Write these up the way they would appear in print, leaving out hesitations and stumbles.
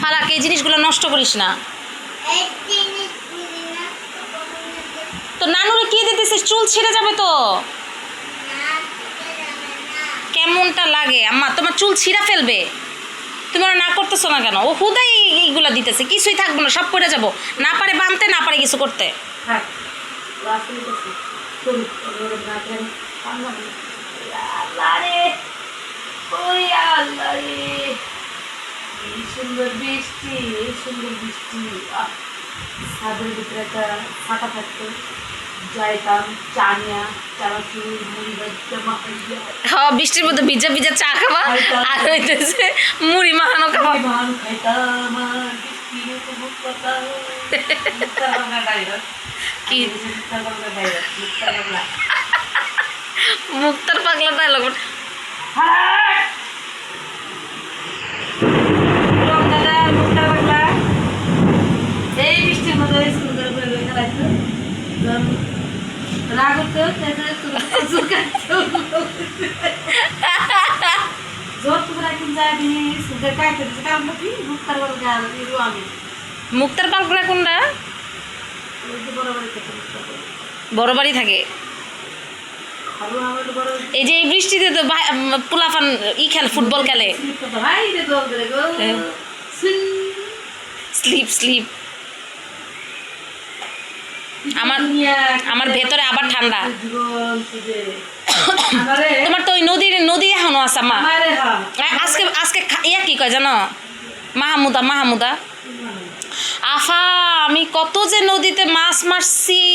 ফালাক এই জিনিসগুলো নষ্ট করিস না। তো নানুরে কি দিতেছিস? চুল ছিঁড়ে যাবে তো। কেমনটা লাগে আম্মা? তোমার চুল ছিঁড়া ফেলবে। তুমি ওরা না করতেছো না কেন? ও হুদাই এইগুলা দিতেছে, কিছুই থাকবো না, সব পড়ে যাবো। না পারে বানতে, না পারে কিছু করতে। সুন্দর বৃষ্টি, এই সুন্দর বৃষ্টি। ছাদের ভিতরে একটা ফাঁকা থাকতো, যাইতাম চা নিয়া, চানাচুর মুড়ি হ্যাঁ, বৃষ্টির মধ্যে ভিজা ভিজা চা খাবা আর হইতেছে মুড়ি মাখানো খাবা। খাইতাম কি মুক্তার পাগলা ডায়লগ। এই বৃষ্টির মধ্যে সুন্দর করে খেলাইতো, রাগ হতো মুক্তার পাগলা কোনটা? বড় বাড়ি থাকে। এই যে এই বৃষ্টিতে তো পোলাফান খেলে, ফুটবল খেলে, স্লিপ স্লিপ। আমার ভেতরে আবার ঠান্ডা। তোমার তো ওই নদী এখনো আছে মা। আজকে আজকে ইয়া কি কয় জানো? মাহমুদা আফা, আমি কত যে নদীতে মাছ মারছি,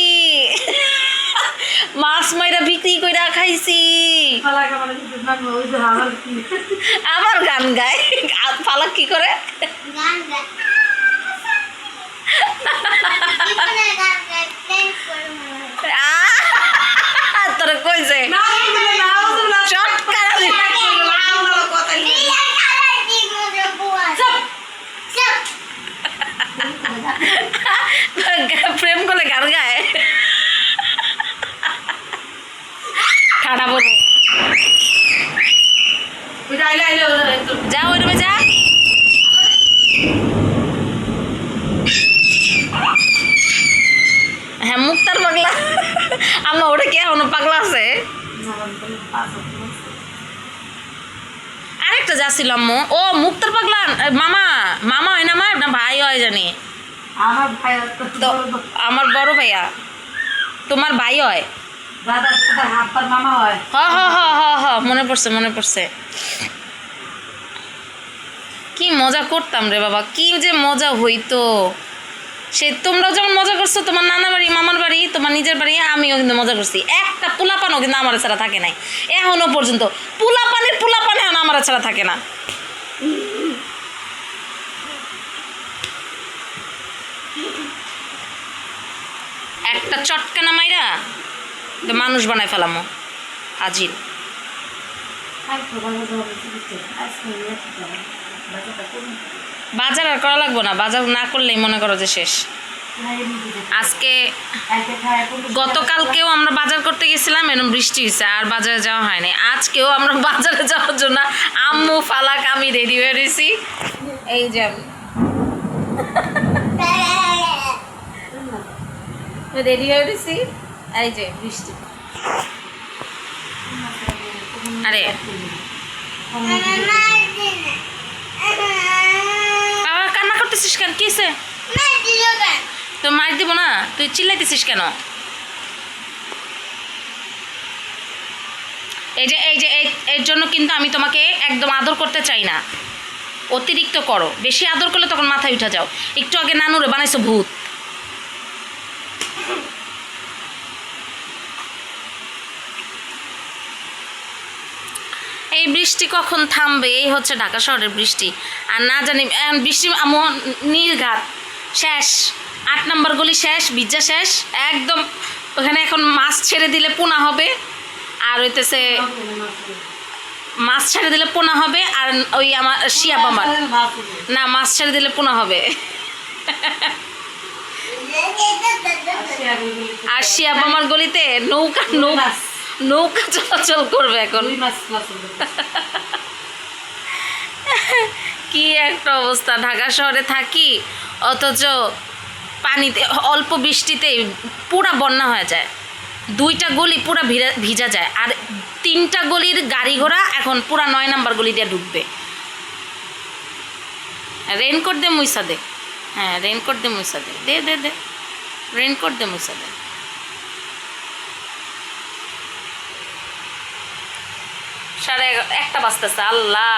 মাছ মাইরা বিক্রি কইরা খাইছি। আমার গান গায়। ফালাক কি করে? তোরা কইছে প্রেম করলে গান গায়। ঠাডা বলো, যা ওই রুমে যা। হ্যাঁ, মুক্তার পাগলা। আম্মা ওটা কি এখনো পাগলা আছে? আরেকটা যাচ্ছিল আম্মু। ও মুক্তার পাগলা মামা হয় না? আমার না ভাই হয় জানি। আমার বড় ভাইয়া। তোমার ভাই হয়? মনে পড়ছে। কি মজা করতাম রে বাবা, কি যে মজা হইতো। সে তোমরাও যেমন মজা করছো, তোমার নানা বাড়ি, মামার বাড়ি, তোমার নিজের বাড়ি, আমিও কিন্তু মজা করছি। একটা পোলাপানও কিন্তু আমার ছাড়া থাকে নাই এখনো পর্যন্ত। পোলাপান এখন আমার ছাড়া থাকে না। একটা চটকানা মাইরা মানুষ বানায় ফেলামো হাজির। বাজার আর করা লাগবো না, বাজার না করলেই মনে করো যে শেষ। আজকে গতকালকেও আমরা বাজার করতে গেছিলাম, এরকম বৃষ্টি হয়েছে আর বাজারে যাওয়া হয়নি। আজকেও আমরা বাজারে যাওয়ার জন্য আম্মু ফালাক আমি রেডি হয়ে রয়েছি। এই যে রেডি হয়ে রয়েছি, এই যে বৃষ্টি। আরে বাবা কান্না করতেছিস কেন? কিসে? তো মার দিব না, তুই চিল্লাইতেছিস কেন? এই যে এর জন্য কিন্তু আমি তোমাকে একদম আদর করতে চাই না। অতিরিক্ত করো, বেশি আদর করলে তখন মাথায় উঠে যাও। একটু আগে নানুরে বানাইছো ভূত। এই বৃষ্টি কখন থামবে? এই হচ্ছে ঢাকা শহরের বৃষ্টি। আর না জানি বৃষ্টি নির্ঘাত শেষ। 8 নম্বর গলি শেষ, ভিজা শেষ একদম। ওখানে এখন মাছ ছেড়ে দিলে পোনা হবে, আর হইতেছে মাছ ছেড়ে দিলে পোনা হবে। আর ওই আমার শিয়াব আমার না, মাছ ছেড়ে দিলে পোনা হবে। আর শিয়াব আমার গলিতে নৌকা চলাচল করবে এখন। কি এক একটা অবস্থা, ঢাকা শহরে থাকি অথচ পানিতে অল্প বৃষ্টিতেই পুরা বন্যা হয়ে যায়, 2টা গলি পুরা ভিজা যায়, আর 3টা গলির গাড়ি ঘোড়া এখন পুরা 9 নাম্বার গলি দিয়ে ঢুকবে। রেইনকোট দে মুইসা দে, হ্যাঁ রেইনকোট দে মুইসা দে, দে দে দে রেইনকোট দে মুইসা দে। 11:30 বাজতেছে, আল্লাহ।